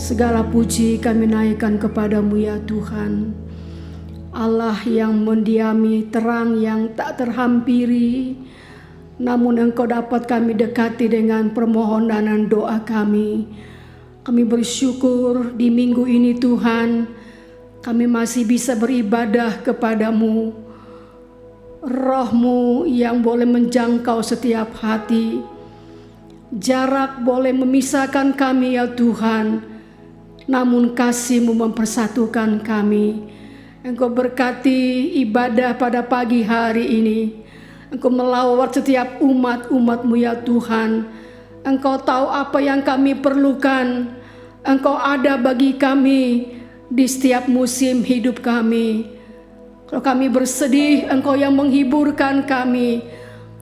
Segala puji kami naikkan kepadamu ya Tuhan, Allah yang mendiami terang yang tak terhampiri, namun Engkau dapat kami dekati dengan permohonan dan doa kami. Kami bersyukur di minggu ini Tuhan, kami masih bisa beribadah kepadamu. Roh-Mu yang boleh menjangkau setiap hati. Jarak boleh memisahkan kami ya Tuhan, namun kasih-Mu mempersatukan kami. Engkau berkati ibadah pada pagi hari ini. Engkau melawat setiap umat-umat-Mu ya Tuhan. Engkau tahu apa yang kami perlukan. Engkau ada bagi kami di setiap musim hidup kami. Kalau kami bersedih, Engkau yang menghiburkan kami.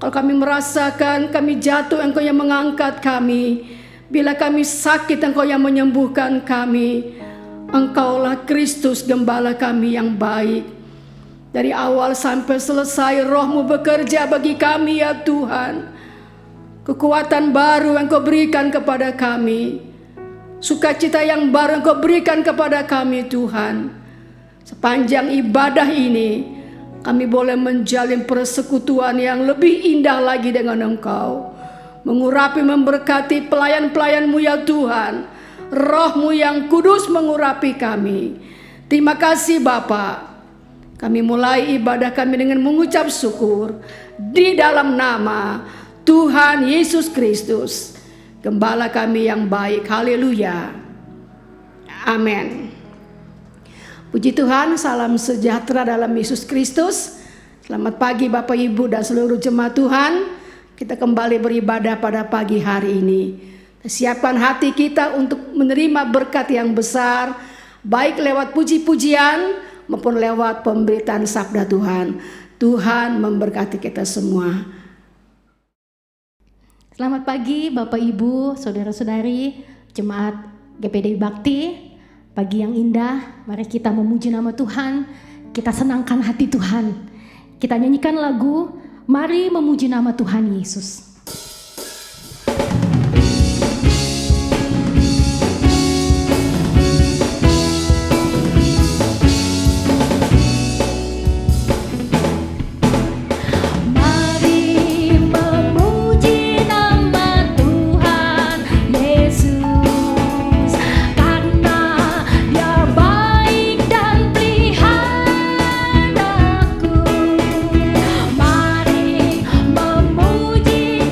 Kalau kami merasakan kami jatuh, Engkau yang mengangkat kami. Bila kami sakit, Engkau yang menyembuhkan kami. Engkaulah Kristus gembala kami yang baik. Dari awal sampai selesai Roh-Mu bekerja bagi kami ya Tuhan. Kekuatan baru Engkau berikan kepada kami. Sukacita yang baru Engkau berikan kepada kami Tuhan. Sepanjang ibadah ini kami boleh menjalin persekutuan yang lebih indah lagi dengan Engkau. Mengurapi memberkati pelayan-pelayan-Mu ya Tuhan. Roh-Mu yang kudus mengurapi kami. Terima kasih Bapa. Kami mulai ibadah kami dengan mengucap syukur di dalam nama Tuhan Yesus Kristus, Gembala kami yang baik. Haleluya. Amin. Puji Tuhan, salam sejahtera dalam Yesus Kristus. Selamat pagi Bapak Ibu dan seluruh jemaat Tuhan. Kita kembali beribadah pada pagi hari ini. Siapkan hati kita untuk menerima berkat yang besar, baik lewat puji-pujian maupun lewat pemberitaan sabda Tuhan. Tuhan memberkati kita semua. Selamat pagi Bapak Ibu, saudara-saudari, jemaat GPD Bakti. Pagi yang indah, mari kita memuji nama Tuhan, kita senangkan hati Tuhan. Kita nyanyikan lagu, mari memuji nama Tuhan Yesus. Memuji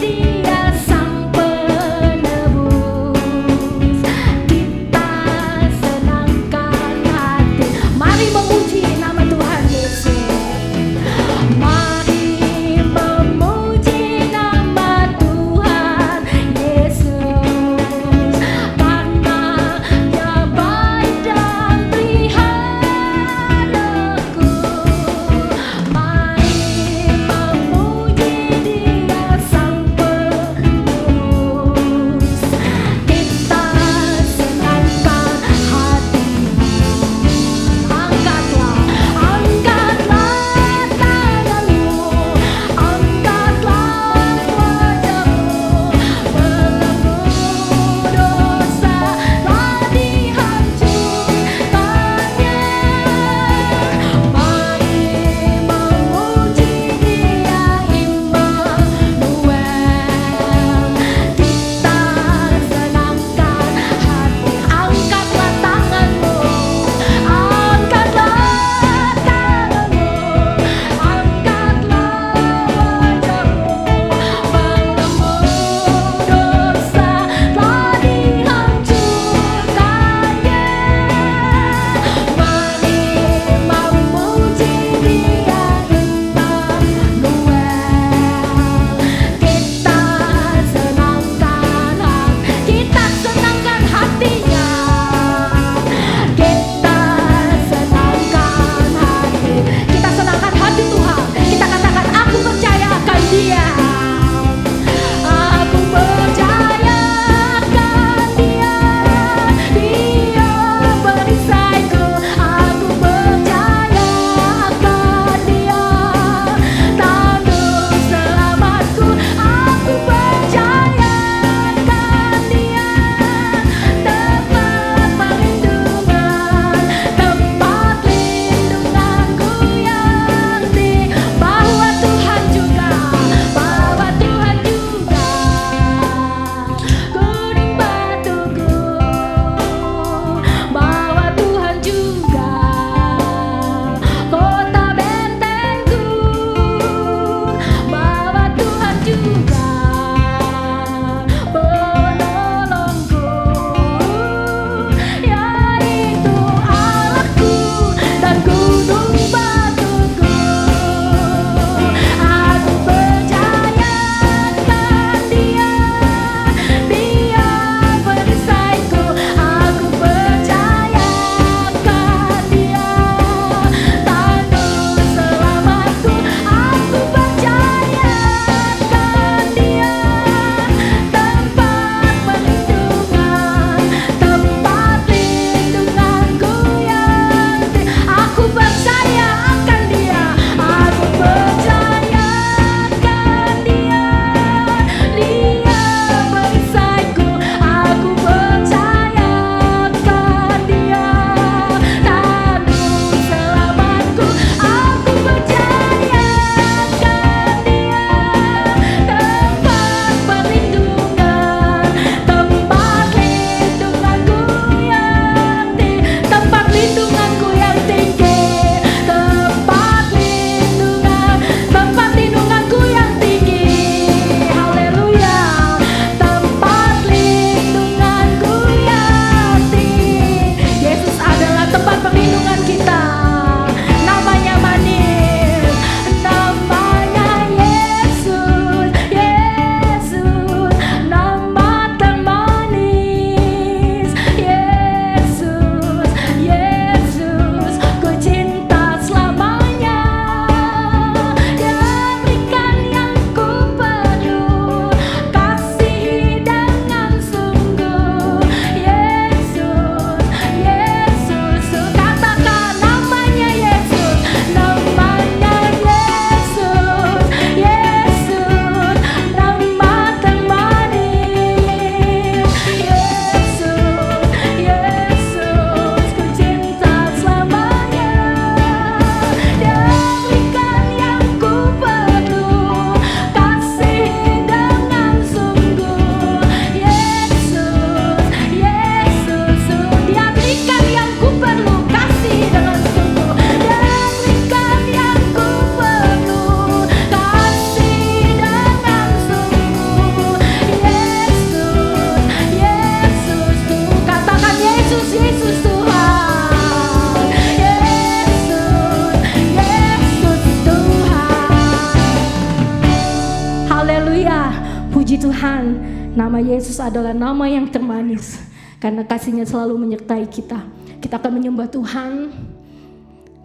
Nama Yesus adalah nama yang termanis karena kasih-Nya selalu menyertai kita. Kita akan menyembah Tuhan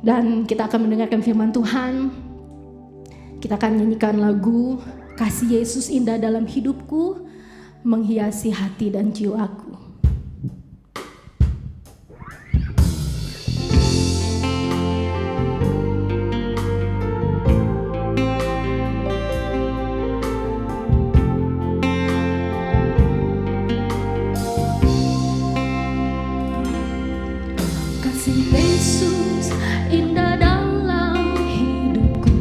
dan kita akan mendengarkan firman Tuhan. Kita akan nyanyikan lagu Kasih Yesus Indah Dalam Hidupku, menghiasi hati dan jiwaku. Yesus indah dalam hidupku,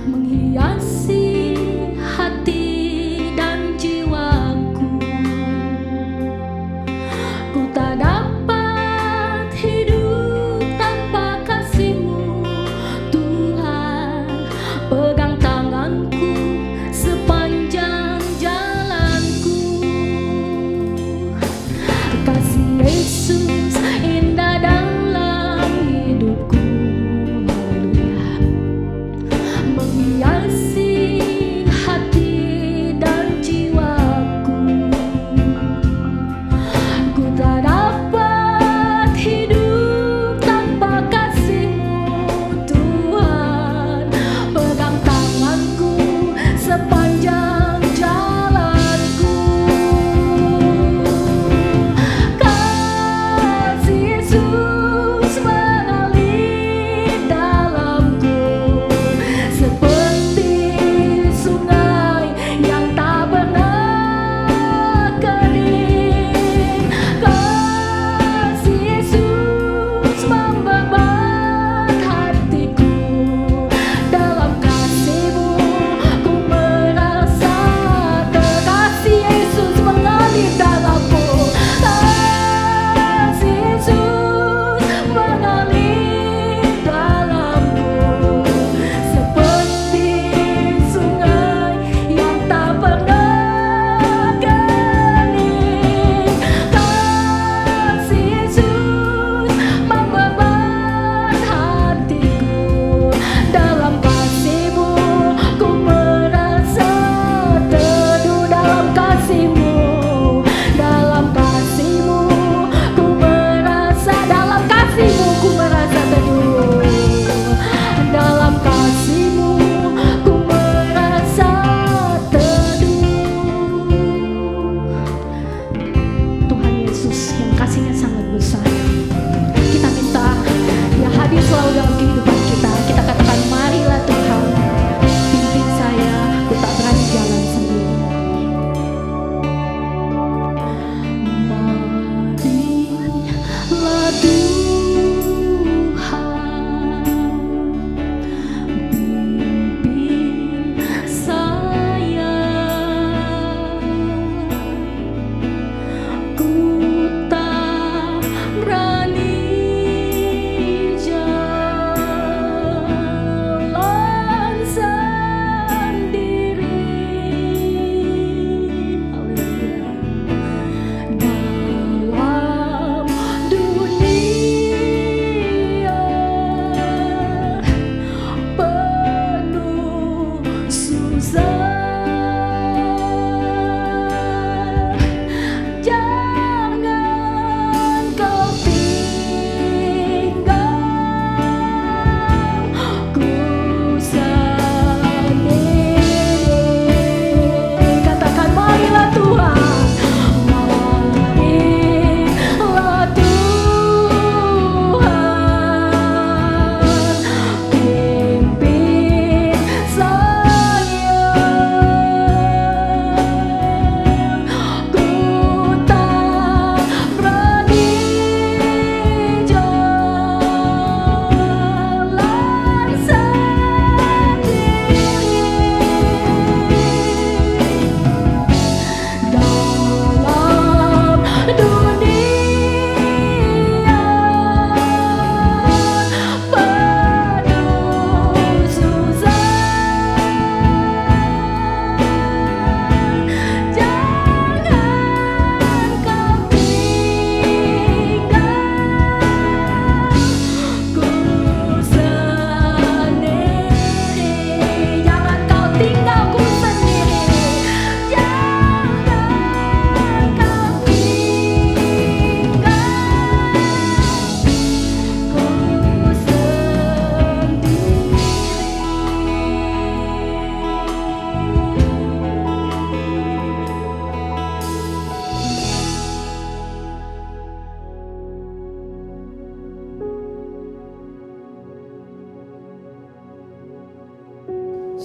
menghiasi hati dan jiwaku. Ku tak dapat hidup tanpa kasih-Mu, Tuhan. Pegang tanganku sepanjang jalanku. Kasih Yesus indah dalam hidupku, haleluya, menghiasi hati dan jiwaku. Ku tak dapat hidup tanpa kasih-Mu, Tuhan. Pegang tanganku sepanjang jalanku. Yesus mengalir dalamku seperti sungai yang tak pernah kering. Kasih Yesus membebat hatiku. Dalam kasih-Mu ku merasa terkasih. Yesus mengalir dalamku. Kasih Yesus mengalir dalamku seperti sungai yang tak pernah kering. Kasih Yesus membebat hatiku. Dalam kasih-Mu ku merasa teduh. Dalam kasih-Mu, dalam kasih-Mu ku merasa, dalam kasih-Mu ku merasa teduh. Dalam kasih-Mu ku merasa teduh. Tuhan Yesus yang kasih-Nya sangat besar, kita minta Dia hadir selalu dalam kehidupan kita. Kita katakan, marilah Tuhan, pimpin saya, ku tak berani jalan sendiri. Marilah Tuhan, pimpin saya, ku tak berani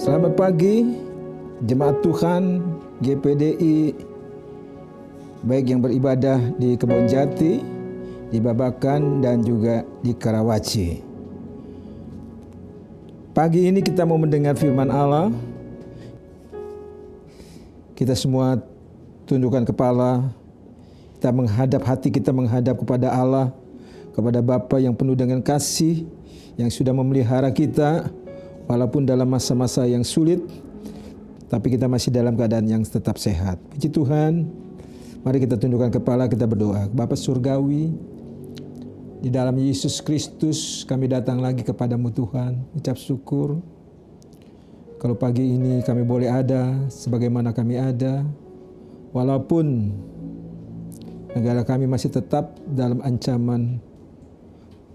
Selamat pagi jemaat Tuhan GPDI, baik yang beribadah di Kebonjati, di Babakan, dan juga di Karawaci. Pagi ini kita mau mendengar firman Allah. Kita semua tundukkan kepala, kita menghadap hati kita menghadap kepada Allah, kepada Bapa yang penuh dengan kasih, yang sudah memelihara kita walaupun dalam masa-masa yang sulit, tapi kita masih dalam keadaan yang tetap sehat. Puji Tuhan. Mari kita tundukkan kepala, kita berdoa. Bapa Surgawi, di dalam Yesus Kristus kami datang lagi kepadamu Tuhan, ucap syukur. Kalau pagi ini kami boleh ada sebagaimana kami ada, walaupun negara kami masih tetap dalam ancaman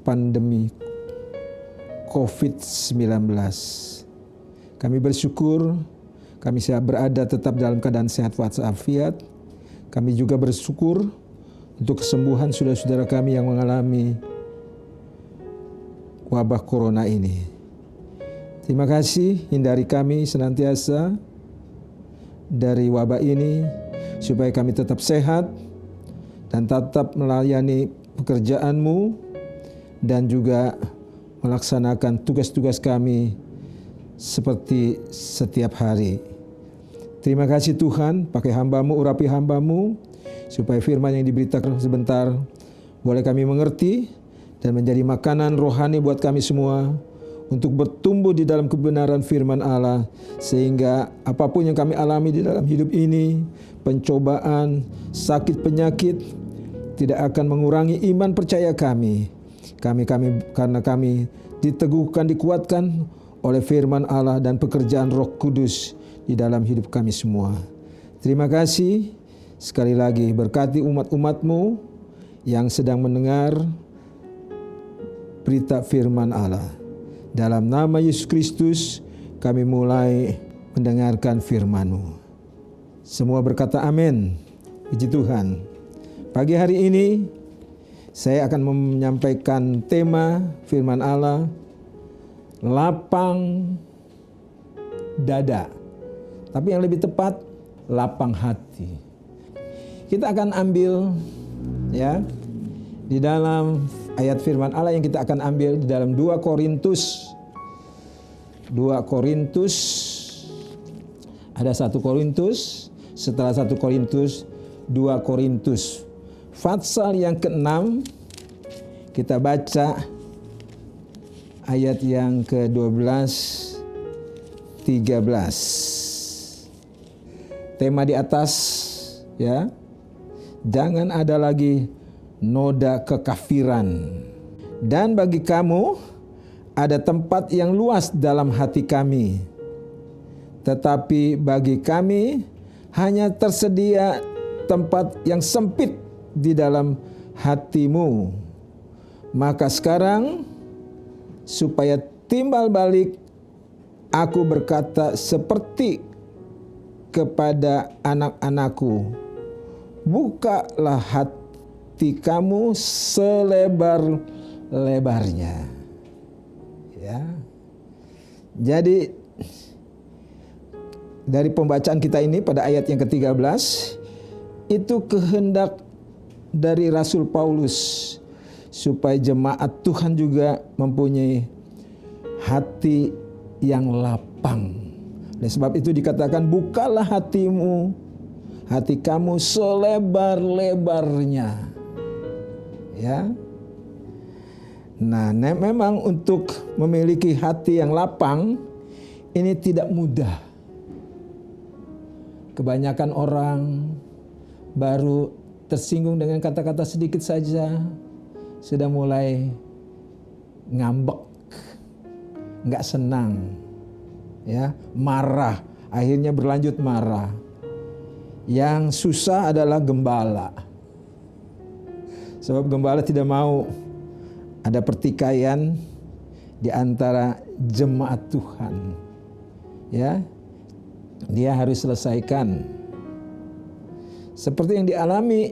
pandemi COVID-19. Kami bersyukur kami berada tetap dalam keadaan sehat walafiat. Kami juga bersyukur untuk kesembuhan saudara-saudara kami yang mengalami wabah corona ini. Terima kasih, hindari kami senantiasa dari wabah ini supaya kami tetap sehat dan tetap melayani pekerjaan-Mu dan juga melaksanakan tugas-tugas kami seperti setiap hari. Terima kasih Tuhan, pakai hamba-Mu, urapi hamba-Mu, supaya firman yang diberitakan sebentar boleh kami mengerti dan menjadi makanan rohani buat kami semua untuk bertumbuh di dalam kebenaran firman Allah, sehingga apapun yang kami alami di dalam hidup ini, pencobaan, sakit, penyakit, tidak akan mengurangi iman percaya kami. Karena kami diteguhkan, dikuatkan oleh firman Allah dan pekerjaan Roh Kudus di dalam hidup kami semua. Terima kasih sekali lagi, berkati umat-umat-Mu yang sedang mendengar berita firman Allah. Dalam nama Yesus Kristus kami mulai mendengarkan firman-Mu. Semua berkata amin. Puji Tuhan. Pagi hari ini saya akan menyampaikan tema firman Allah, lapang dada. Tapi yang lebih tepat, lapang hati. Kita akan ambil ya di dalam ayat firman Allah yang kita akan ambil di dalam 2 Korintus. 2 Korintus, ada 1 Korintus, setelah 1 Korintus, 2 Korintus. Pasal yang ke-6, kita baca ayat yang ke-12, 13. Tema di atas ya, jangan ada lagi noda kekafiran. Dan bagi kamu ada tempat yang luas dalam hati kami, tetapi bagi kami hanya tersedia tempat yang sempit di dalam hatimu. Maka sekarang supaya timbal balik, aku berkata seperti kepada anak-anakku, bukalah hati kamu selebar-lebarnya. Ya. Jadi dari pembacaan kita ini pada ayat yang ke-13, itu kehendak dari Rasul Paulus supaya jemaat Tuhan juga mempunyai hati yang lapang. Oleh sebab itu dikatakan, bukalah hatimu, hati kamu selebar-lebarnya. Ya. Nah, memang untuk memiliki hati yang lapang ini tidak mudah. Kebanyakan orang baru tersinggung dengan kata-kata sedikit saja sudah mulai ngambek, nggak senang, ya, marah, akhirnya berlanjut marah. Yang susah adalah gembala, sebab gembala tidak mau ada pertikaian di antara jemaat Tuhan, ya, dia harus selesaikan. Seperti yang dialami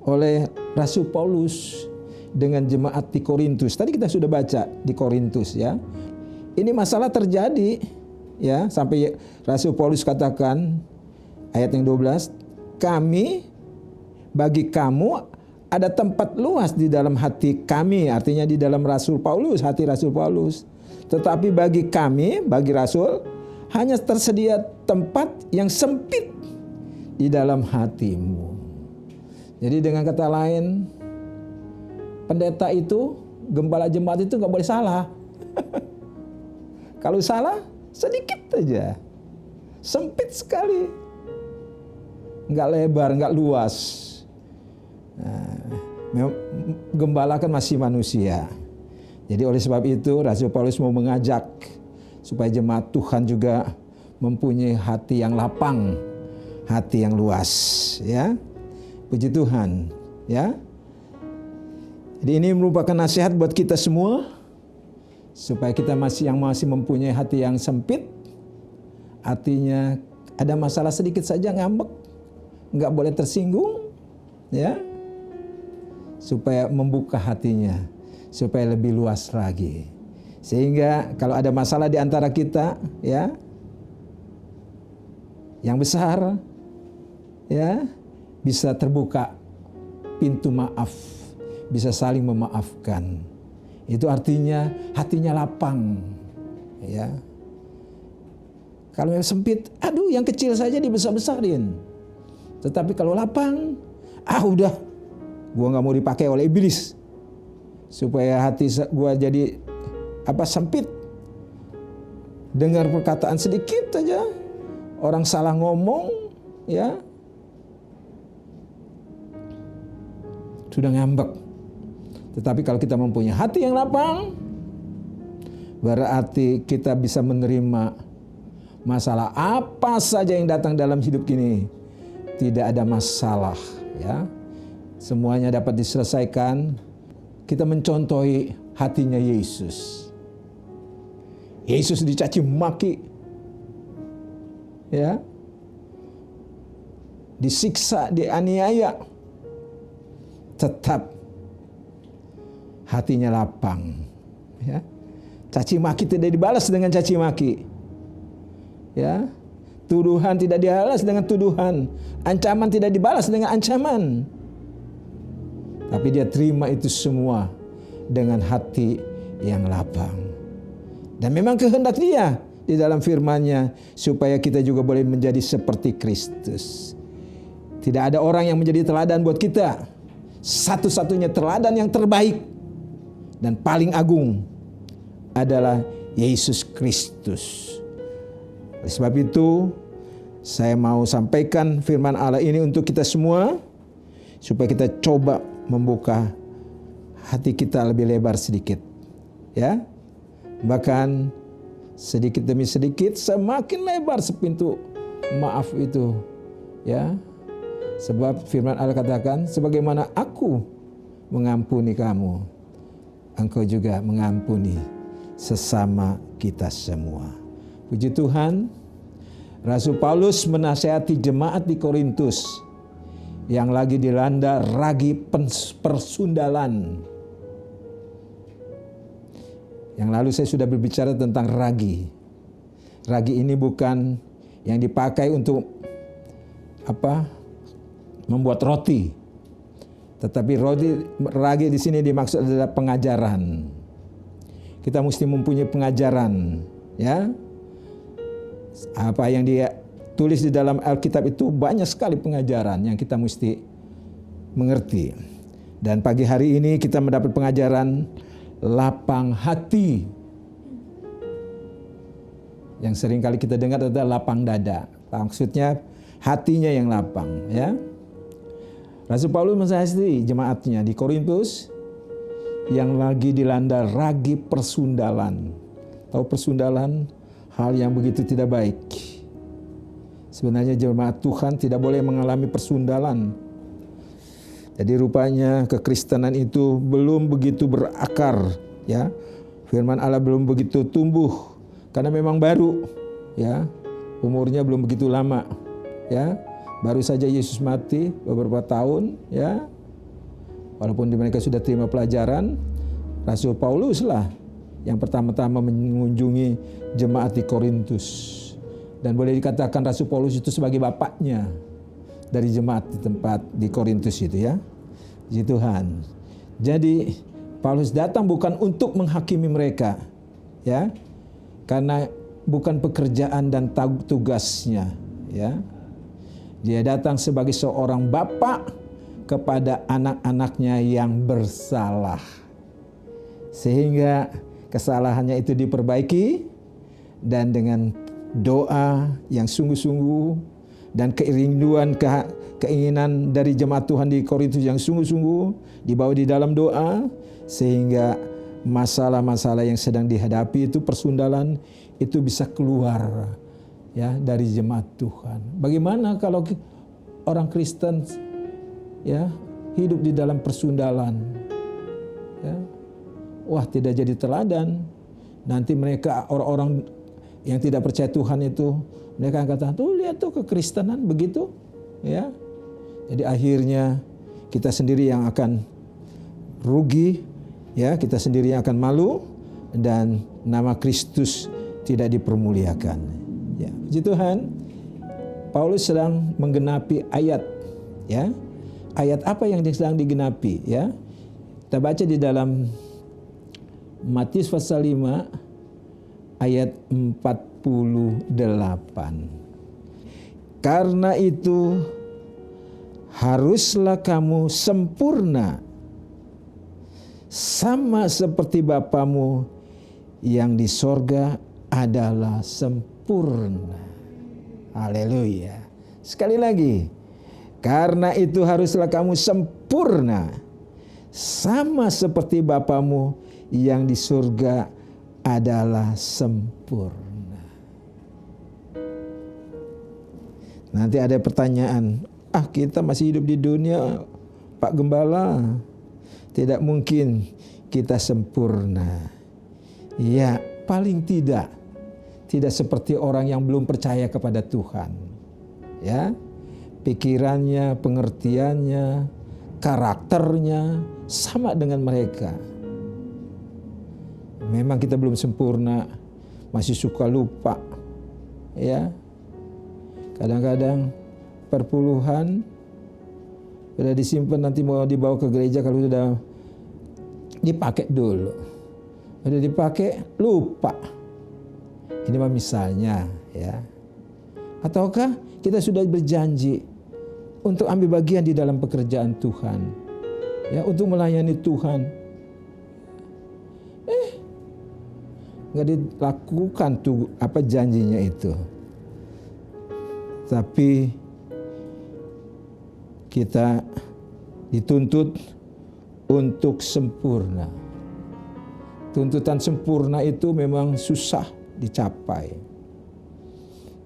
oleh Rasul Paulus dengan jemaat di Korintus. Tadi kita sudah baca di Korintus ya. Ini masalah terjadi ya, sampai Rasul Paulus katakan ayat yang 12, bagi kamu ada tempat luas di dalam hati kami, artinya di dalam Rasul Paulus, hati Rasul Paulus. Tetapi bagi kami, bagi Rasul, hanya tersedia tempat yang sempit di dalam hatimu. Jadi dengan kata lain, pendeta itu, gembala jemaat itu nggak boleh salah. Kalau salah, sedikit aja. Sempit sekali. Nggak lebar, nggak luas. Nah, gembala kan masih manusia. Jadi oleh sebab itu Rasul Paulus mau mengajak supaya jemaat Tuhan juga mempunyai hati yang lapang, hati yang luas, ya. Puji Tuhan, ya. Jadi ini merupakan nasihat buat kita semua supaya kita masih mempunyai hati yang sempit. Artinya ada masalah sedikit saja ngambek, nggak boleh tersinggung, ya. Supaya membuka hatinya, supaya lebih luas lagi. Sehingga kalau ada masalah di antara kita, ya, yang besar, ya, bisa terbuka pintu maaf, bisa saling memaafkan. Itu artinya hatinya lapang, ya. Kalau yang sempit, aduh yang kecil saja dibesar-besarin. Tetapi kalau lapang, udah, gua nggak mau dipakai oleh iblis supaya hati gua jadi sempit. Dengar perkataan sedikit aja, orang salah ngomong, ya, sudah ngambek. Tetapi kalau kita mempunyai hati yang lapang, berarti kita bisa menerima masalah apa saja yang datang dalam hidup ini. Tidak ada masalah, ya. Semuanya dapat diselesaikan. Kita mencontohi hatinya Yesus. Yesus dicaci maki, ya, disiksa, dianiaya, tetap hatinya lapang, ya. Caci maki tidak dibalas dengan caci maki, ya. Tuduhan tidak dibalas dengan tuduhan, ancaman tidak dibalas dengan ancaman. Tapi dia terima itu semua dengan hati yang lapang. Dan memang kehendak dia di dalam firman-Nya supaya kita juga boleh menjadi seperti Kristus. Tidak ada orang yang menjadi teladan buat kita. Satu-satunya teladan yang terbaik dan paling agung adalah Yesus Kristus. Oleh sebab itu, saya mau sampaikan firman Allah ini untuk kita semua supaya kita coba membuka hati kita lebih lebar sedikit, ya. Bahkan sedikit demi sedikit semakin lebar sepintu maaf itu, ya. Sebab firman Allah katakan, sebagaimana aku mengampuni kamu, engkau juga mengampuni sesama kita semua. Puji Tuhan, Rasul Paulus menasihati jemaat di Korintus yang lagi dilanda ragi persundalan. Yang lalu saya sudah berbicara tentang ragi. Ragi ini bukan yang dipakai untuk membuat roti. Tetapi ragi di sini dimaksud adalah pengajaran. Kita mesti mempunyai pengajaran, ya. Apa yang dia tulis di dalam Alkitab itu banyak sekali pengajaran yang kita mesti mengerti. Dan pagi hari ini kita mendapat pengajaran lapang hati. Yang sering kali kita dengar adalah lapang dada. Maksudnya hatinya yang lapang, ya. Rasul Paulus menasihati jemaatnya di Korintus yang lagi dilanda ragi persundalan. Tahu persundalan? Hal yang begitu tidak baik. Sebenarnya jemaat Tuhan tidak boleh mengalami persundalan. Jadi rupanya kekristenan itu belum begitu berakar, ya. Firman Allah belum begitu tumbuh karena memang baru, ya. Umurnya belum begitu lama, ya. Baru saja Yesus mati beberapa tahun, ya. Walaupun mereka sudah terima pelajaran, Rasul Paulus lah yang pertama-tama mengunjungi jemaat di Korintus. Dan boleh dikatakan Rasul Paulus itu sebagai bapaknya dari jemaat di tempat di Korintus itu ya. Puji Tuhan. Jadi Paulus datang bukan untuk menghakimi mereka, ya, karena bukan pekerjaan dan tugasnya, ya. Dia datang sebagai seorang bapak kepada anak-anaknya yang bersalah, sehingga kesalahannya itu diperbaiki, dan dengan doa yang sungguh-sungguh dan keinginan dari jemaat Tuhan di Korintus yang sungguh-sungguh dibawa di dalam doa, sehingga masalah-masalah yang sedang dihadapi itu, persundalan itu bisa keluar ya dari jemaat Tuhan. Bagaimana kalau orang Kristen ya hidup di dalam persundalan? Ya. Wah, tidak jadi teladan. Nanti mereka orang-orang yang tidak percaya Tuhan itu, mereka akan kata, tuh lihat tuh kekristenan begitu, ya. Jadi akhirnya kita sendiri yang akan rugi, ya, kita sendiri yang akan malu, dan nama Kristus tidak dipermuliakan. Ya, puji Tuhan. Paulus sedang menggenapi ayat, ya. Ayat apa yang sedang digenapi, ya? Kita baca di dalam Matius pasal 5 ayat 48. Karena itu haruslah kamu sempurna sama seperti Bapamu yang di sorga adalah sempurna. Haleluya. Sekali lagi. Karena itu haruslah kamu sempurna sama seperti Bapamu yang di surga adalah sempurna. Nanti ada pertanyaan, kita masih hidup di dunia, Pak Gembala, tidak mungkin kita sempurna. Ya, paling tidak seperti orang yang belum percaya kepada Tuhan. Ya, pikirannya, pengertiannya, karakternya sama dengan mereka. Memang kita belum sempurna, masih suka lupa, ya. Kadang-kadang perpuluhan sudah disimpan, nanti mau dibawa ke gereja, kalau sudah dipakai dulu, sudah dipakai lupa. Ini mah misalnya, ya. Ataukah kita sudah berjanji untuk ambil bagian di dalam pekerjaan Tuhan, ya, untuk melayani Tuhan. Nggak dilakukan tuh apa janjinya itu. Tapi kita dituntut untuk sempurna. Tuntutan sempurna itu memang susah dicapai.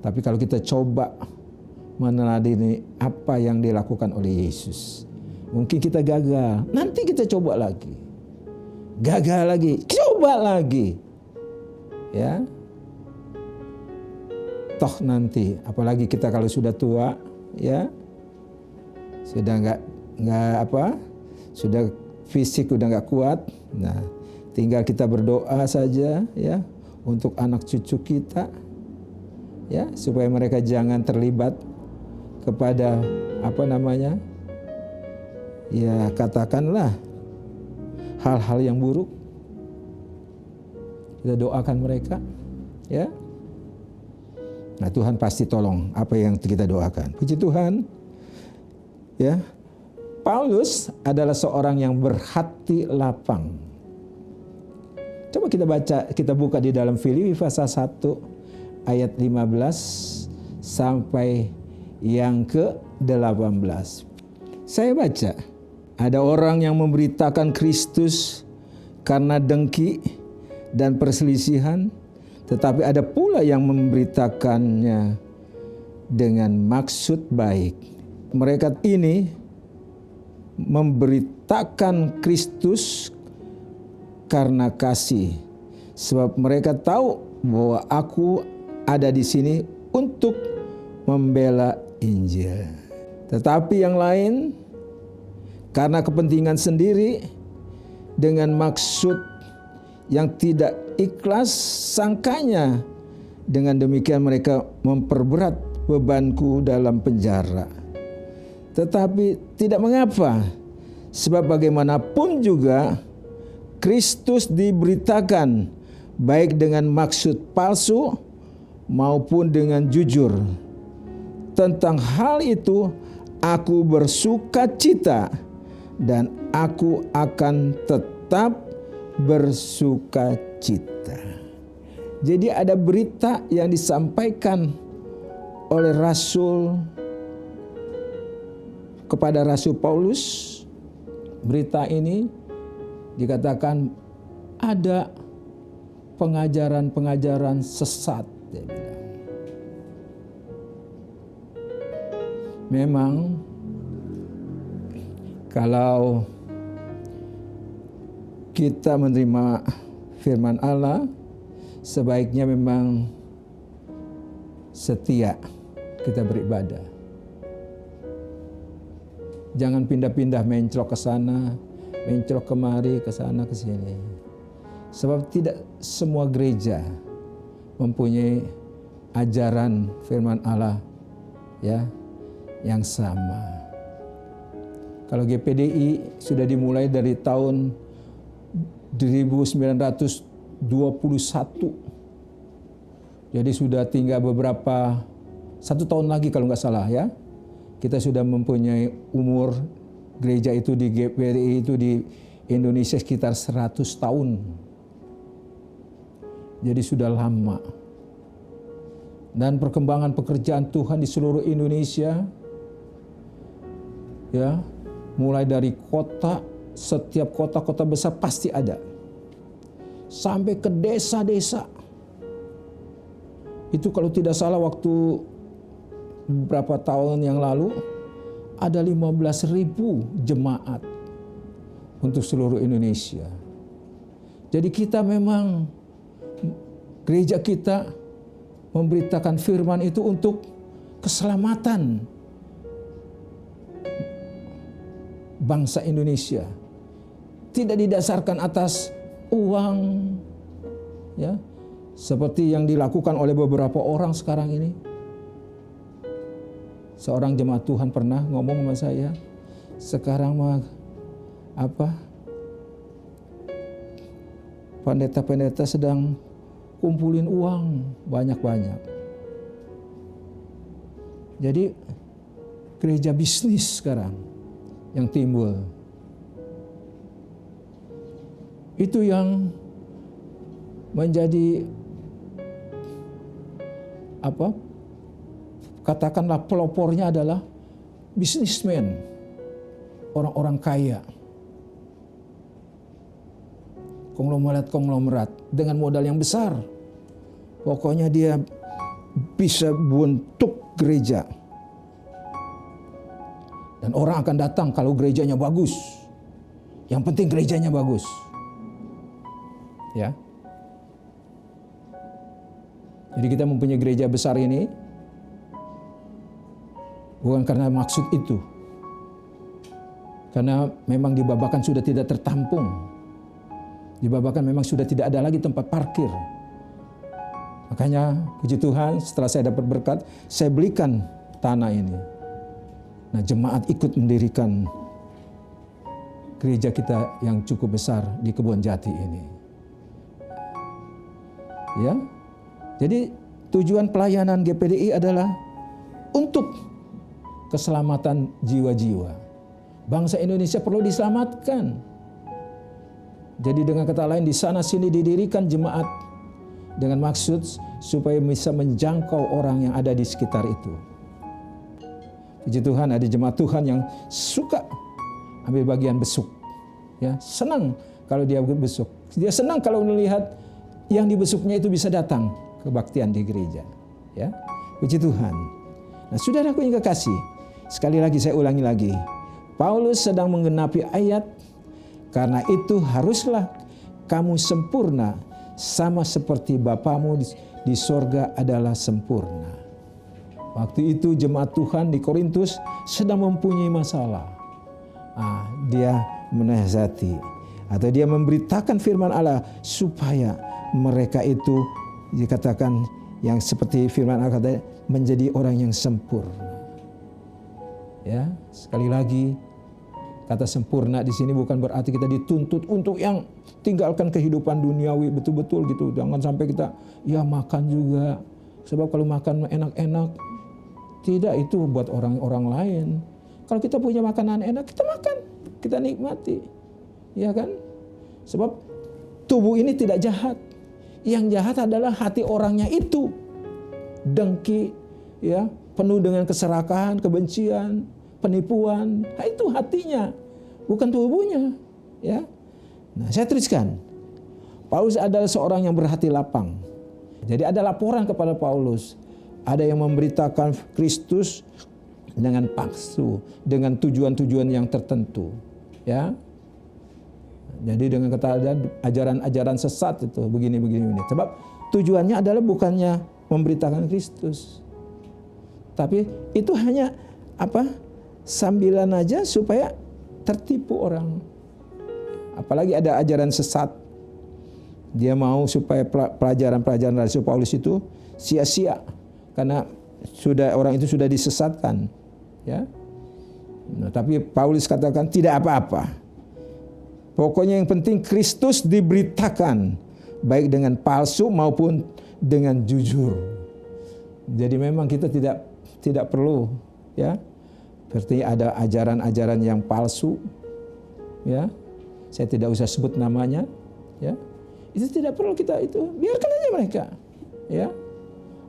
Tapi kalau kita coba meneladani apa yang dilakukan oleh Yesus, mungkin kita gagal. Nanti kita coba lagi. Gagal lagi, coba lagi. Ya, toh nanti, apalagi kita kalau sudah tua, ya, sudah sudah fisik udah nggak kuat. Nah, tinggal kita berdoa saja, ya, untuk anak cucu kita, ya, supaya mereka jangan terlibat kepada ya, katakanlah hal-hal yang buruk. Kita doakan mereka, ya. Nah, Tuhan pasti tolong apa yang kita doakan. Puji Tuhan. Ya. Paulus adalah seorang yang berhati lapang. Coba kita buka di dalam Filipi pasal 1 ayat 15 sampai yang ke-18. Saya baca, ada orang yang memberitakan Kristus karena dengki dan perselisihan, tetapi ada pula yang memberitakannya dengan maksud baik. Mereka ini memberitakan Kristus karena kasih, sebab mereka tahu bahwa aku ada di sini untuk membela Injil. Tetapi yang lain karena kepentingan sendiri dengan maksud yang tidak ikhlas sangkanya. Dengan demikian mereka memperberat bebanku dalam penjara. Tetapi tidak mengapa, sebab bagaimanapun juga Kristus diberitakan baik dengan maksud palsu maupun dengan jujur. Tentang hal itu aku bersukacita dan aku akan tetap bersukacita. Jadi ada berita yang disampaikan oleh Rasul kepada Rasul Paulus. Berita ini dikatakan ada pengajaran-pengajaran sesat, dia bilang. Memang kalau kita menerima firman Allah, sebaiknya memang setia kita beribadah. Jangan pindah-pindah menclok ke sana, menclok kemari, ke sana ke sini. Sebab tidak semua gereja mempunyai ajaran firman Allah ya yang sama. Kalau GPDI sudah dimulai dari tahun 1921. Jadi sudah tinggal satu tahun lagi kalau nggak salah ya. Kita sudah mempunyai umur gereja itu di GPDI itu di Indonesia sekitar 100 tahun. Jadi sudah lama. Dan perkembangan pekerjaan Tuhan di seluruh Indonesia ya, mulai dari kota, setiap kota-kota besar pasti ada. Sampai ke desa-desa. Itu kalau tidak salah waktu beberapa tahun yang lalu ada 15.000 jemaat untuk seluruh Indonesia. Jadi kita memang, gereja kita memberitakan firman itu untuk keselamatan bangsa Indonesia. Tidak didasarkan atas uang, ya, seperti yang dilakukan oleh beberapa orang sekarang ini. Seorang jemaat Tuhan pernah ngomong sama saya, sekarang mah pendeta-pendeta sedang kumpulin uang banyak-banyak. Jadi gereja bisnis sekarang yang timbul. Itu yang menjadi katakanlah pelopornya adalah bisnismen, orang-orang kaya, konglomerat dengan modal yang besar. Pokoknya dia bisa bentuk gereja. Dan orang akan datang kalau gerejanya bagus. Yang penting gerejanya bagus. Ya. Jadi kita mempunyai gereja besar ini bukan karena maksud itu. Karena memang di Babakan sudah tidak tertampung. Di Babakan memang sudah tidak ada lagi tempat parkir. Makanya puji Tuhan setelah saya dapat berkat, saya belikan tanah ini. Nah, jemaat ikut mendirikan gereja kita yang cukup besar di Kebon Jati ini. Ya, jadi tujuan pelayanan GPDI adalah untuk keselamatan jiwa-jiwa. Bangsa Indonesia perlu diselamatkan. Jadi dengan kata lain di sana sini didirikan jemaat dengan maksud supaya bisa menjangkau orang yang ada di sekitar itu. Puji Tuhan ada jemaat Tuhan yang suka ambil bagian besuk. Ya, senang kalau dia besuk. Dia senang kalau melihat yang dibesuknya itu bisa datang kebaktian di gereja. Ya, puji Tuhan. Nah, saudaraku yang kekasih, sekali lagi saya ulangi lagi. Paulus sedang menggenapi ayat, karena itu haruslah kamu sempurna sama seperti Bapamu di sorga adalah sempurna. Waktu itu jemaat Tuhan di Korintus sedang mempunyai masalah. Dia menasihati atau dia memberitakan firman Allah supaya mereka itu dikatakan yang seperti firman Allah kata menjadi orang yang sempurna. Ya, sekali lagi kata sempurna di sini bukan berarti kita dituntut untuk yang tinggalkan kehidupan duniawi betul-betul gitu. Jangan sampai kita ya makan juga. Sebab kalau makan enak-enak, tidak, itu buat orang-orang lain. Kalau kita punya makanan enak, kita makan, kita nikmati. Ya kan? Sebab tubuh ini tidak jahat. Yang jahat adalah hati orangnya itu. Dengki, ya, penuh dengan keserakahan, kebencian, penipuan. Nah, itu hatinya, bukan tubuhnya, ya. Nah, saya teruskan. Paulus adalah seorang yang berhati lapang. Jadi ada laporan kepada Paulus. Ada yang memberitakan Kristus dengan palsu, dengan tujuan-tujuan yang tertentu, ya. Jadi dengan kata ajaran-ajaran sesat itu begini. Sebab tujuannya adalah bukannya memberitakan Kristus. Tapi itu hanya sambilan aja supaya tertipu orang. Apalagi ada ajaran sesat. Dia mau supaya pelajaran-pelajaran Rasul Paulus itu sia-sia karena orang itu sudah disesatkan, ya. Nah, tapi Paulus katakan tidak apa-apa. Pokoknya yang penting Kristus diberitakan baik dengan palsu maupun dengan jujur. Jadi memang kita tidak perlu, ya. Berarti ada ajaran-ajaran yang palsu, ya. Saya tidak usah sebut namanya, ya. Itu tidak perlu kita itu, biarkan aja mereka, ya.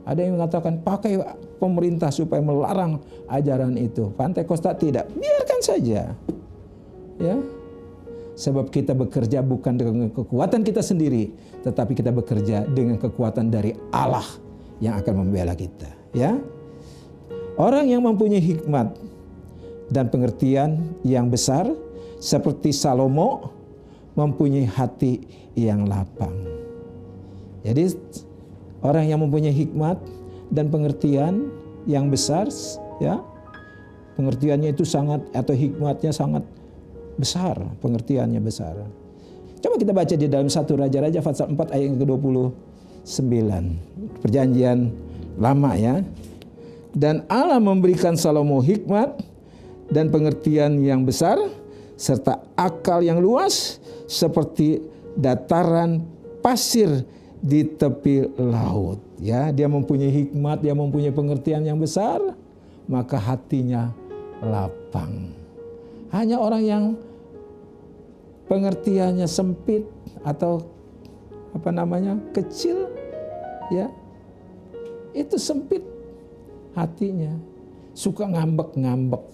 Ada yang mengatakan pakai pemerintah supaya melarang ajaran itu. Pantekosta tidak, biarkan saja, ya. Sebab kita bekerja bukan dengan kekuatan kita sendiri, tetapi kita bekerja dengan kekuatan dari Allah yang akan membela kita, ya. Orang yang mempunyai hikmat dan pengertian yang besar seperti Salomo mempunyai hati yang lapang. Jadi orang yang mempunyai hikmat dan pengertian yang besar, ya, pengertiannya itu sangat, atau hikmatnya sangat besar, pengertiannya besar. Coba kita baca di dalam 1 Raja-Raja pasal 4 ayat yang ke-29. Perjanjian lama, ya. Dan Allah memberikan Salomo hikmat dan pengertian yang besar serta akal yang luas seperti dataran pasir di tepi laut. Ya, dia mempunyai hikmat, dia mempunyai pengertian yang besar, maka hatinya lapang. Hanya orang yang pengertiannya sempit atau kecil, ya, itu sempit hatinya, suka ngambek-ngambek.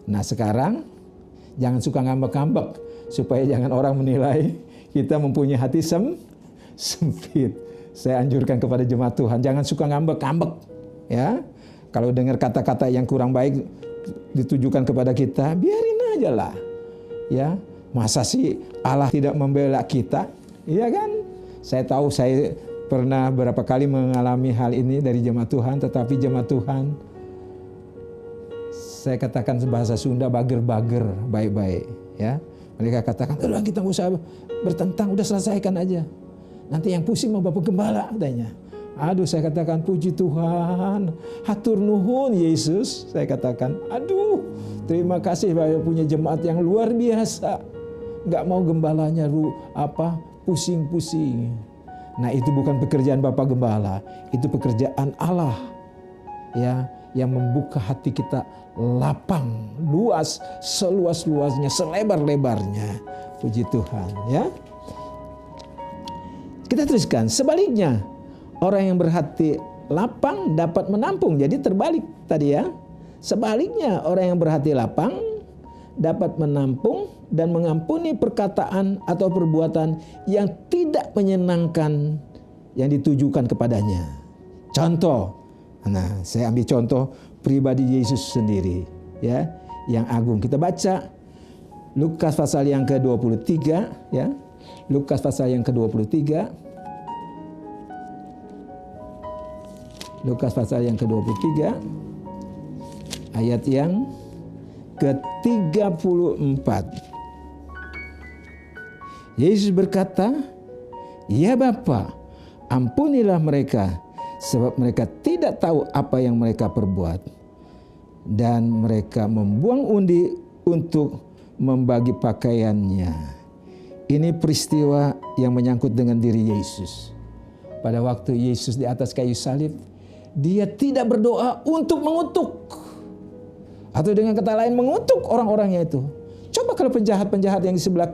Nah, sekarang jangan suka ngambek-ngambek supaya jangan orang menilai kita mempunyai hati sempit. Saya anjurkan kepada jemaat Tuhan, jangan suka ngambek-ngambek, ya. Kalau dengar kata-kata yang kurang baik ditujukan kepada kita, biarin aja lah, ya. Masa sih Allah tidak membela kita? Iya kan? Saya tahu, saya pernah berapa kali mengalami hal ini dari jemaat Tuhan, tetapi jemaat Tuhan, saya katakan bahasa Sunda, bager-bager, baik-baik, ya. Mereka katakan, udah kita nggak usah bertentang, udah selesaikan aja. Nanti yang pusing mau Bapak Gembala, katanya. Aduh, saya katakan puji Tuhan, hatur nuhun Yesus. Saya katakan, aduh, terima kasih Bapak punya jemaat yang luar biasa. Nggak mau gembalanya pusing-pusing. Nah, itu bukan pekerjaan Bapak Gembala, itu pekerjaan Allah, ya, yang membuka hati kita lapang, luas, seluas-luasnya, selebar-lebarnya. Puji Tuhan, ya. Kita teruskan, sebaliknya orang yang berhati lapang dapat menampung. Jadi terbalik tadi, ya. Sebaliknya orang yang berhati lapang dapat menampung dan mengampuni perkataan atau perbuatan yang tidak menyenangkan yang ditujukan kepadanya. Contoh, nah, saya ambil contoh pribadi Yesus sendiri, ya, yang agung. Kita baca Lukas pasal yang ke-23, ya. Lukas pasal yang ke-23. Lukas pasal yang ke-23 ayat yang ke-34. Yesus berkata, "Ya Bapa, ampunilah mereka, sebab mereka tidak tahu apa yang mereka perbuat." Dan mereka membuang undi untuk membagi pakaiannya. Ini peristiwa yang menyangkut dengan diri Yesus. Pada waktu Yesus di atas kayu salib, dia tidak berdoa untuk mengutuk. Atau dengan kata lain mengutuk orang-orangnya itu. Coba kalau penjahat-penjahat yang di sebelah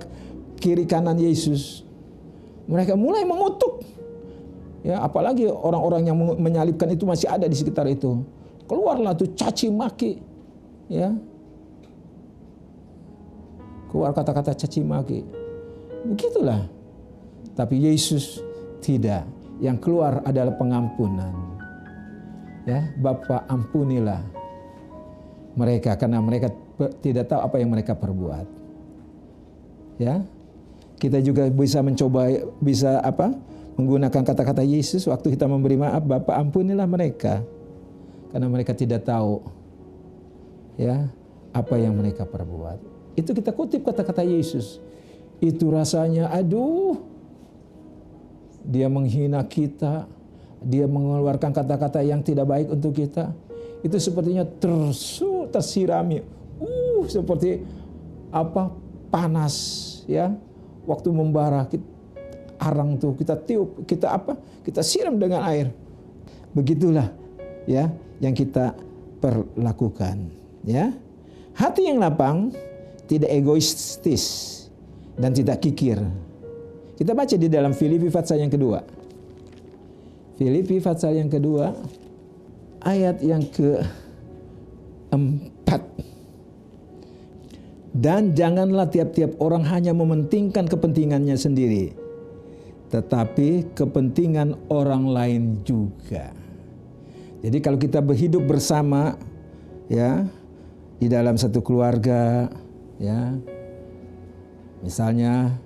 kiri kanan Yesus, mereka mulai mengutuk. Ya, apalagi orang-orang yang menyalibkan itu masih ada di sekitar itu. Keluarlah tuh caci maki. Ya. Keluar kata-kata caci maki. Begitulah. Tapi Yesus tidak. Yang keluar adalah pengampunan. Ya, Bapa ampunilah mereka karena mereka tidak tahu apa yang mereka perbuat. Ya. Kita juga bisa mencoba menggunakan kata-kata Yesus waktu kita memberi maaf, Bapa ampunilah mereka karena mereka tidak tahu ya apa yang mereka perbuat. Itu kita kutip kata-kata Yesus. Itu rasanya aduh. Dia menghina kita, dia mengeluarkan kata-kata yang tidak baik untuk kita. Itu sepertinya tersirami. Seperti panas ya. Waktu membara arang tuh kita tiup, kita siram dengan air. Begitulah ya yang kita perlakukan ya. Hati yang lapang tidak egoistis dan tidak kikir. Kita baca di dalam Filipi pasal yang kedua. Filipi pasal yang kedua ayat yang ke-4. Dan janganlah tiap-tiap orang hanya mementingkan kepentingannya sendiri, tetapi kepentingan orang lain juga. Jadi kalau kita berhidup bersama ya di dalam satu keluarga ya, misalnya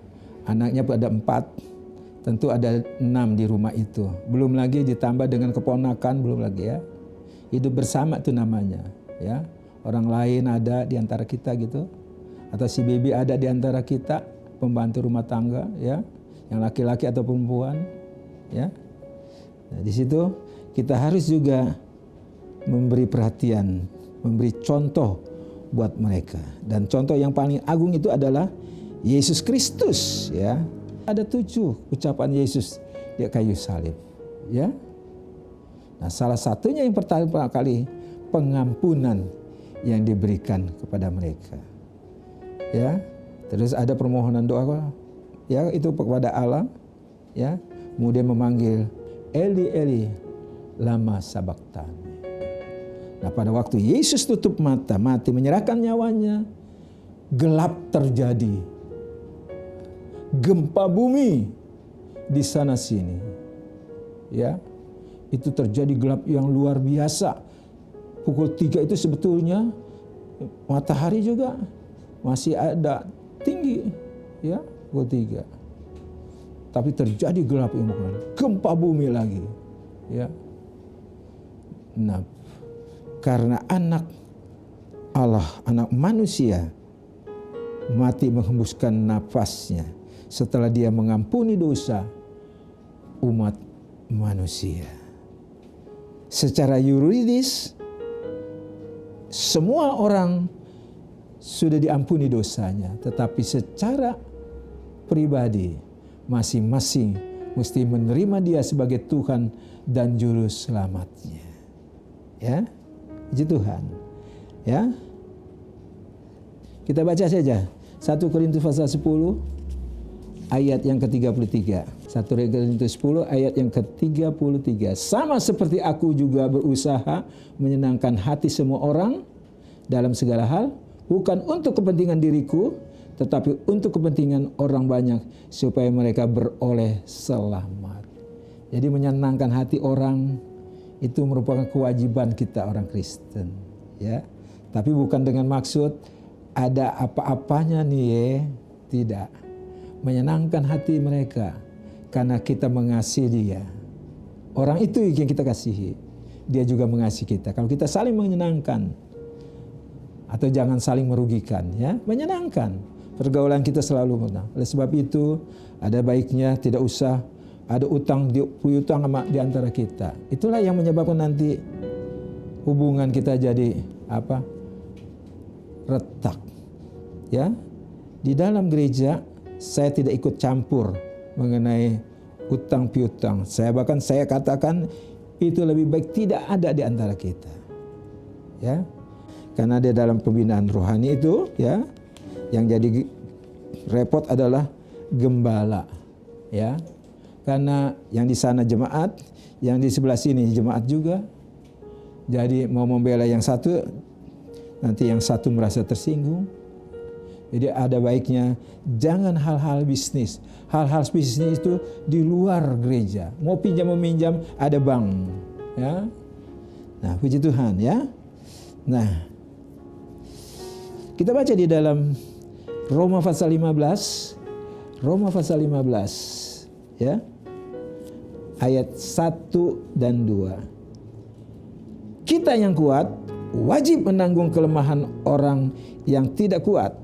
anaknya ada 4, tentu ada 6 di rumah itu. Belum lagi ditambah dengan keponakan, belum lagi ya. Hidup bersama itu namanya ya. Orang lain ada di antara kita gitu. Atau si baby ada di antara kita, pembantu rumah tangga ya, yang laki-laki atau perempuan ya. Nah, di situ kita harus juga memberi perhatian, memberi contoh buat mereka. Dan contoh yang paling agung itu adalah Yesus Kristus ya. Ada 7 ucapan Yesus di kayu salib ya. Nah, salah satunya yang pertama kali pengampunan yang diberikan kepada mereka. Ya. Terus ada permohonan doa ya itu kepada Allah ya. Kemudian memanggil Eli Eli lama sabachthani. Nah, pada waktu Yesus tutup mata, mati menyerahkan nyawanya, gelap terjadi. Gempa bumi di sana sini. Ya. Itu terjadi gelap yang luar biasa. Pukul 3 itu sebetulnya matahari juga masih ada tinggi ya, pukul 3. Tapi terjadi gelap yang bukan. Gempa bumi lagi. Ya. Nah, karena anak Allah, anak manusia mati menghembuskan nafasnya setelah dia mengampuni dosa umat manusia. Secara yuridis semua orang sudah diampuni dosanya, tetapi secara pribadi masing-masing mesti menerima dia sebagai Tuhan dan juru selamatnya. Ya, puji Tuhan. Ya. Kita baca saja 1 Korintus pasal 10 ayat yang ke-33. 1 Korintus 10 ayat yang ke-33. Sama seperti aku juga berusaha menyenangkan hati semua orang dalam segala hal, bukan untuk kepentingan diriku, tetapi untuk kepentingan orang banyak supaya mereka beroleh selamat. Jadi menyenangkan hati orang itu merupakan kewajiban kita orang Kristen, ya. Tapi bukan dengan maksud ada apa-apanya nih ya, tidak. Menyenangkan hati mereka karena kita mengasihi dia. Orang itu yang kita kasihi, dia juga mengasihi kita. Kalau kita saling menyenangkan atau jangan saling merugikan, ya, menyenangkan. pergaulan kita selalu menang. Oleh sebab itu, ada baiknya tidak usah ada utang piutang di antara kita. Itulah yang menyebabkan nanti hubungan kita jadi retak. Ya. Di dalam gereja saya tidak ikut campur mengenai utang piutang. Saya katakan itu lebih baik tidak ada di antara kita. Ya. Karena di dalam pembinaan rohani itu, ya, yang jadi repot adalah gembala, ya. Karena yang di sana jemaat, yang di sebelah sini jemaat juga. Jadi mau membela yang satu, nanti yang satu merasa tersinggung. Jadi ada baiknya jangan hal-hal bisnis. Hal-hal bisnis itu di luar gereja. Mau pinjam meminjam ada bank, ya. Nah, puji Tuhan, ya. Nah, kita baca di dalam Roma pasal 15. Roma pasal 15, ya. Ayat 1 dan 2. Kita yang kuat wajib menanggung kelemahan orang yang tidak kuat.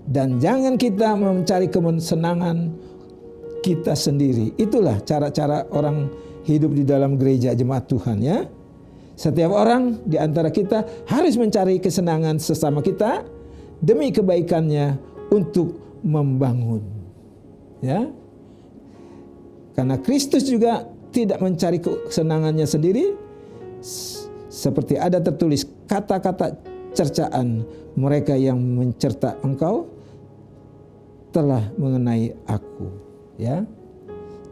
Dan jangan kita mencari kesenangan kita sendiri. Itulah cara-cara orang hidup di dalam gereja jemaat Tuhan, ya. Setiap orang di antara kita harus mencari kesenangan sesama kita demi kebaikannya untuk membangun. Ya. Karena Kristus juga tidak mencari kesenangannya sendiri. Seperti ada tertulis kata-kata cercaan mereka yang mencerca engkau telah mengenai aku, ya.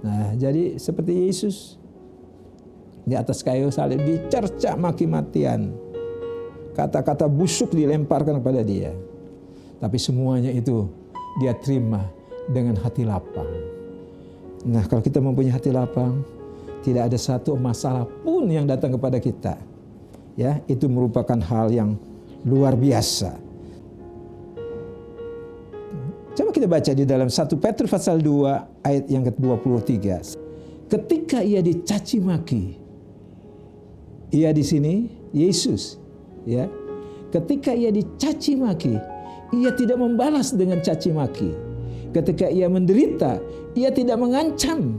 Nah, jadi seperti Yesus di atas kayu salib dicerca maki-matian. Kata-kata busuk dilemparkan kepada dia. Tapi semuanya itu dia terima dengan hati lapang. Nah, kalau kita mempunyai hati lapang, tidak ada satu masalah pun yang datang kepada kita. Ya, itu merupakan hal yang luar biasa. Coba kita baca di dalam 1 Petrus pasal 2 ayat yang ke-23. Ketika ia dicaci maki, ia di sini Yesus, ya. Ketika ia dicaci maki, ia tidak membalas dengan caci maki. Ketika ia menderita, ia tidak mengancam,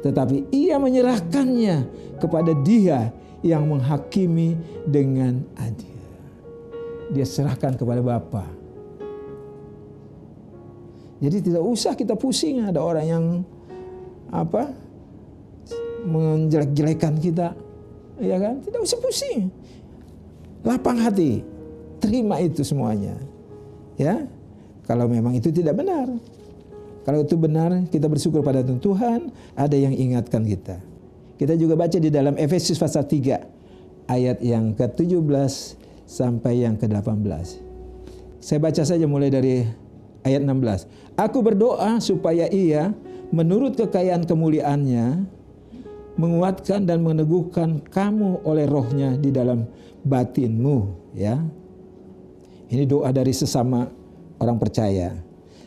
tetapi ia menyerahkannya kepada Dia yang menghakimi dengan adil. Dia serahkan kepada Bapa. Jadi tidak usah kita pusing ada orang yang menjelek-jelekan kita, ya kan? Tidak usah pusing. Lapang hati, terima itu semuanya. Ya. Kalau memang itu tidak benar. Kalau itu benar, kita bersyukur pada Tuhan, ada yang ingatkan kita. Kita juga baca di dalam Efesus pasal 3 ayat yang ke-17 sampai yang ke-18. Saya baca saja mulai dari ayat 16. Aku berdoa supaya Ia menurut kekayaan kemuliaannya menguatkan dan meneguhkan kamu oleh rohnya di dalam batinmu, ya. Ini doa dari sesama orang percaya.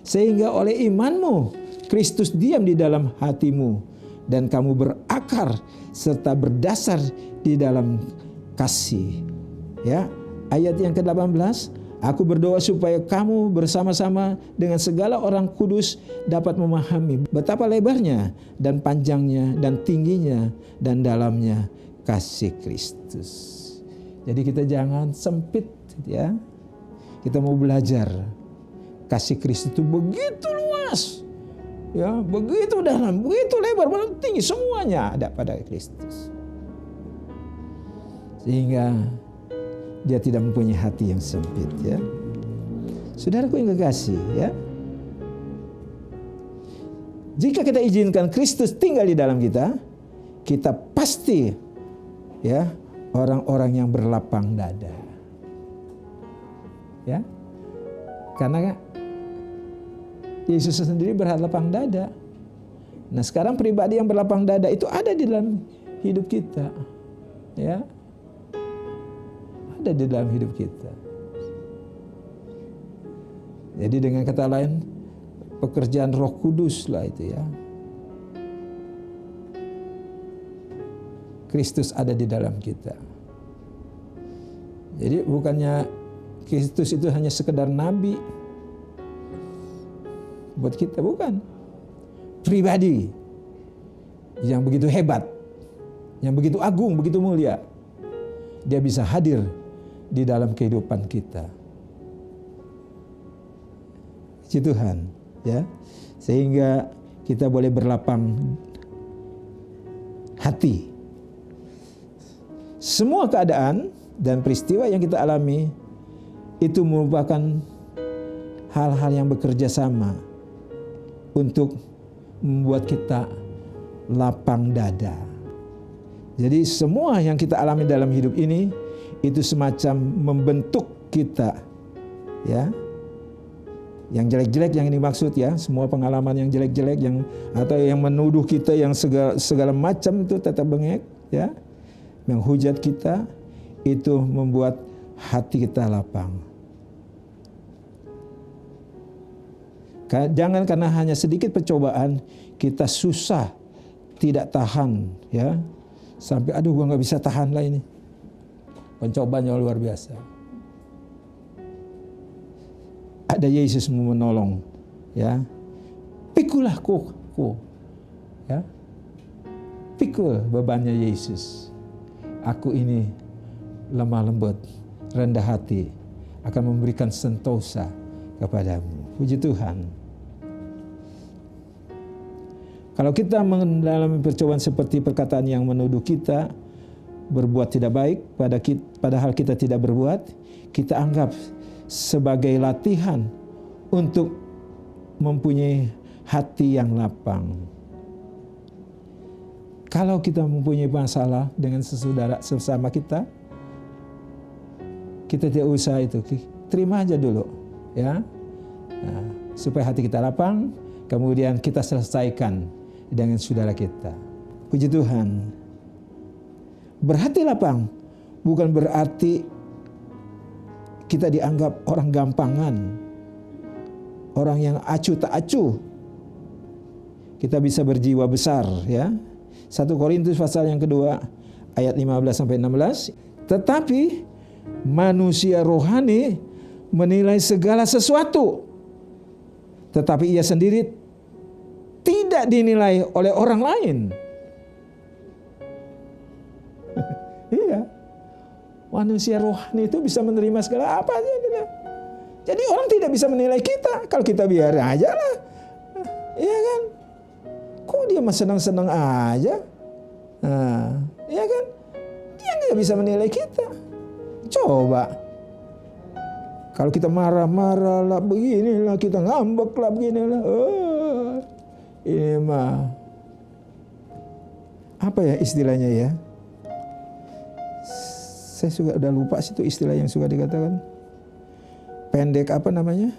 Sehingga oleh imanmu Kristus diam di dalam hatimu dan kamu berakar serta berdasar di dalam kasih. Ya, ayat yang ke-18, aku berdoa supaya kamu bersama-sama dengan segala orang kudus dapat memahami betapa lebarnya dan panjangnya dan tingginya dan dalamnya kasih Kristus. Jadi kita jangan sempit, ya. Kita mau belajar kasih Kristus itu begitu luas. Ya, begitu dalam, begitu lebar, begitu tinggi, semuanya ada pada Kristus. Sehingga dia tidak mempunyai hati yang sempit, ya. Saudaraku yang kekasih, ya. Jika kita izinkan Kristus tinggal di dalam kita, kita pasti, ya, orang-orang yang berlapang dada. Ya. Karena Yesus sendiri berlapang dada. Nah, sekarang pribadi yang berlapang dada itu ada di dalam hidup kita. Ya. Ada di dalam hidup kita. Jadi dengan kata lain, pekerjaan Roh Kudus lah itu, ya. Kristus ada di dalam kita. Jadi bukannya Kristus itu hanya sekedar nabi, buat kita, bukan. Pribadi yang begitu hebat, yang begitu agung, begitu mulia. Dia bisa hadir di dalam kehidupan kita. Puji Tuhan, ya. Sehingga kita boleh berlapang hati. Semua keadaan dan peristiwa yang kita alami itu merupakan hal-hal yang bekerja sama untuk membuat kita lapang dada. Jadi semua yang kita alami dalam hidup ini itu semacam membentuk kita, ya. Yang jelek-jelek yang ini maksud, ya, semua pengalaman yang jelek-jelek yang atau yang menuduh kita yang segala macam itu tetap bengek, ya, menghujat kita, itu membuat hati kita lapang. Jangan karena hanya sedikit percobaan kita susah, tidak tahan, ya, sampai aduh gua nggak bisa tahan lah ini. Pencobaannya luar biasa. Ada Yesus menolong, ya. Pikulah ku, ya. Pikul bebannya Yesus. Aku ini lemah lembut, rendah hati, akan memberikan sentosa kepadamu. Puji Tuhan. Kalau kita mengalami percobaan seperti perkataan yang menuduh kita berbuat tidak baik, padahal kita tidak berbuat, kita anggap sebagai latihan untuk mempunyai hati yang lapang. Kalau kita mempunyai masalah dengan sesama kita tidak usah itu, terima aja dulu, ya. Nah, supaya hati kita lapang, kemudian kita selesaikan dengan saudara kita. Puji Tuhan. Berhati lapang bukan berarti kita dianggap orang gampangan, orang yang acuh tak acuh. Kita bisa berjiwa besar, ya. 1 Korintus pasal yang kedua ayat 15 sampai 16. Tetapi manusia rohani menilai segala sesuatu, tetapi ia sendiri tidak dinilai oleh orang lain. Iya. Manusia rohani itu bisa menerima segala apa aja. Jadi orang tidak bisa menilai kita kalau kita biarin aja lah. Iya kan? Kok dia mah senang-senang aja? Nah, iya kan? Dia tidak bisa menilai kita. Coba. Kalau kita marah-marah lah, beginilah, kita ngambek lah, beginilah. Ini mah apa ya istilahnya ya? Saya juga udah lupa sih itu istilah yang suka dikatakan. Pendek apa namanya?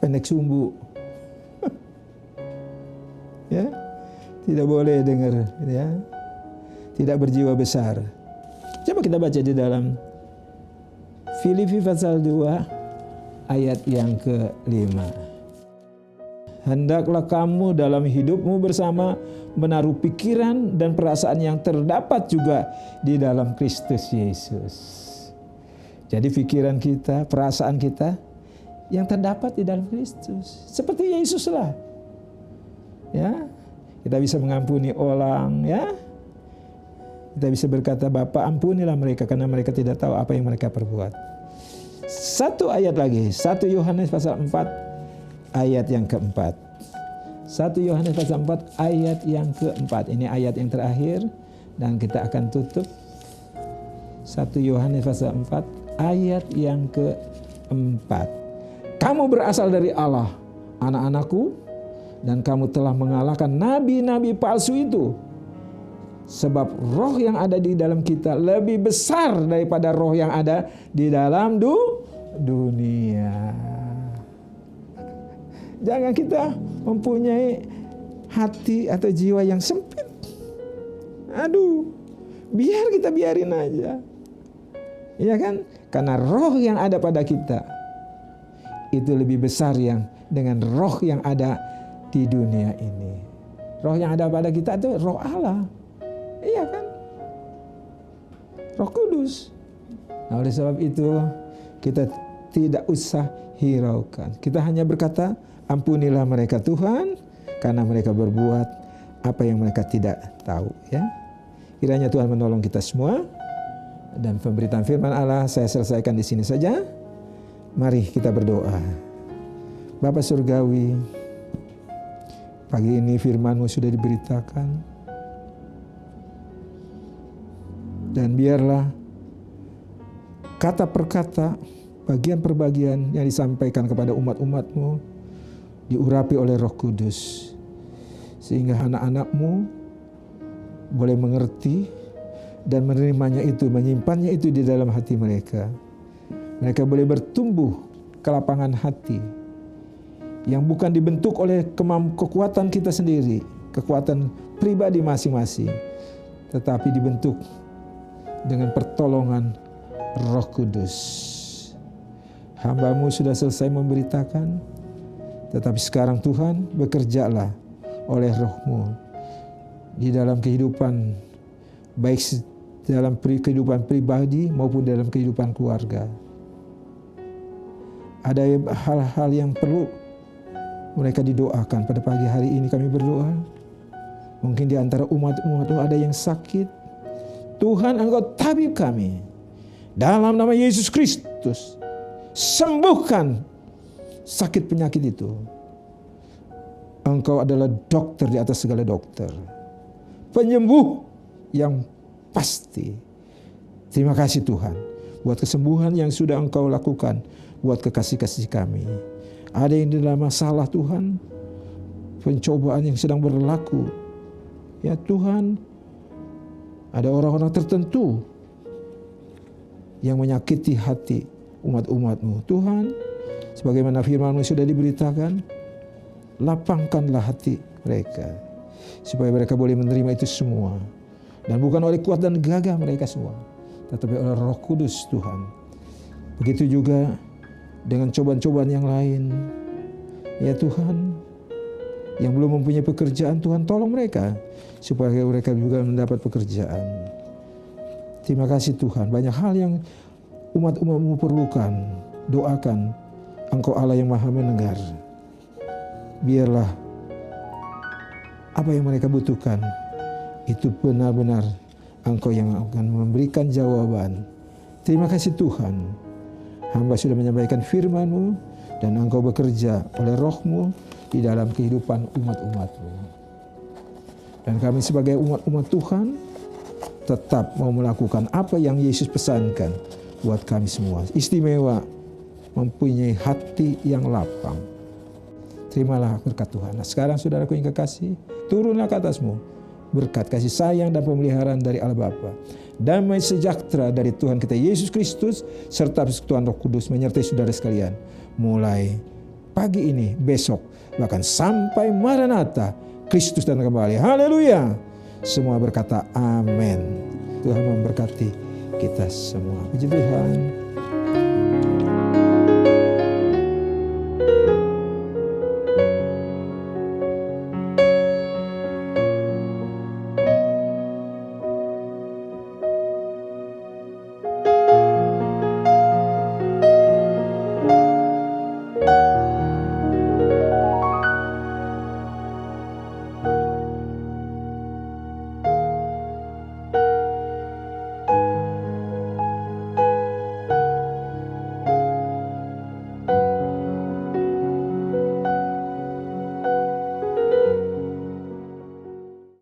Pendek sumbu. Ya, tidak boleh dengar, ya. Tidak berjiwa besar. Coba kita baca di dalam Filipi pasal 2 ayat yang ke-5. Hendaklah kamu dalam hidupmu bersama menaruh pikiran dan perasaan yang terdapat juga di dalam Kristus Yesus. Jadi pikiran kita, perasaan kita yang terdapat di dalam Kristus. Seperti Yesus lah. Ya, kita bisa mengampuni orang, ya. Kita bisa berkata, Bapa ampunilah mereka karena mereka tidak tahu apa yang mereka perbuat. Satu ayat lagi, 1 Yohanes pasal 4 ayat yang keempat. 1 Yohanes pasal 4 ayat yang keempat. Ini ayat yang terakhir dan kita akan tutup. 1 Yohanes pasal 4 ayat yang keempat. Kamu berasal dari Allah, anak-anakku, dan kamu telah mengalahkan nabi-nabi palsu itu. Sebab roh yang ada di dalam kita lebih besar daripada roh yang ada di dalam dunia. Jangan kita mempunyai hati atau jiwa yang sempit. Aduh, biarin aja. Iya kan? Karena roh yang ada pada kita itu lebih besar yang dengan roh yang ada di dunia ini. Roh yang ada pada kita itu roh Allah. Iya kan? Roh Kudus. Nah, oleh sebab itu kita tidak usah hiraukan. Kita hanya berkata, ampunilah mereka Tuhan, karena mereka berbuat apa yang mereka tidak tahu. Ya, kiranya Tuhan menolong kita semua. Dan pemberitaan firman Allah saya selesaikan di sini saja. Mari kita berdoa. Bapa Surgawi, pagi ini firman-Mu sudah diberitakan. Dan biarlah kata per kata, bagian per bagian yang disampaikan kepada umat-umat-Mu diurapi oleh Roh Kudus. Sehingga anak-anak-Mu boleh mengerti dan menerimanya itu, menyimpannya itu di dalam hati mereka. Mereka boleh bertumbuh kelapangan hati yang bukan dibentuk oleh kekuatan kita sendiri, kekuatan pribadi masing-masing, tetapi dibentuk dengan pertolongan Roh Kudus. Hamba-Mu sudah selesai memberitakan, tetapi sekarang Tuhan bekerjalah oleh Roh-Mu di dalam kehidupan, baik dalam kehidupan pribadi maupun dalam kehidupan keluarga. Ada hal-hal yang perlu mereka didoakan. Pada pagi hari ini kami berdoa, mungkin di antara umat-umat ada yang sakit. Tuhan, Engkau tabib kami. Dalam nama Yesus Kristus, sembuhkan sakit penyakit itu. Engkau adalah dokter di atas segala dokter, penyembuh yang pasti. Terima kasih Tuhan buat kesembuhan yang sudah Engkau lakukan buat kekasih-kasih kami. Ada yang di dalam masalah Tuhan, pencobaan yang sedang berlaku. Ya Tuhan, ada orang-orang tertentu yang menyakiti hati umat-umat-Mu. Tuhan, sebagaimana firman-Mu sudah diberitakan, lapangkanlah hati mereka, supaya mereka boleh menerima itu semua. Dan bukan oleh kuat dan gagah mereka semua, tetapi oleh Roh Kudus Tuhan. Begitu juga dengan cobaan-cobaan yang lain. Ya Tuhan, yang belum mempunyai pekerjaan, Tuhan tolong mereka, supaya mereka juga mendapat pekerjaan. Terima kasih Tuhan, banyak hal yang umat-umat-Mu perlukan. Doakan, Engkau Allah yang Maha mendengar. Biarlah apa yang mereka butuhkan, itu benar-benar Engkau yang akan memberikan jawaban. Terima kasih Tuhan, hamba sudah menyampaikan firman-Mu, dan Engkau bekerja oleh Roh-Mu di dalam kehidupan umat-umat-Mu. Dan kami sebagai umat-umat Tuhan tetap mau melakukan apa yang Yesus pesankan buat kami semua. Istimewa, mempunyai hati yang lapang. Terimalah berkat Tuhan. Nah, sekarang saudaraku yang kekasih, turunlah ke atasmu berkat kasih sayang dan pemeliharaan dari Allah Bapa, damai sejahtera dari Tuhan kita Yesus Kristus, serta persekutuan Roh Kudus menyertai saudara sekalian. Mulai pagi ini, besok, bahkan sampai Maranatha, Kristus datang kembali. Haleluya. Semua berkata amin. Tuhan memberkati kita semua. Puji Tuhan.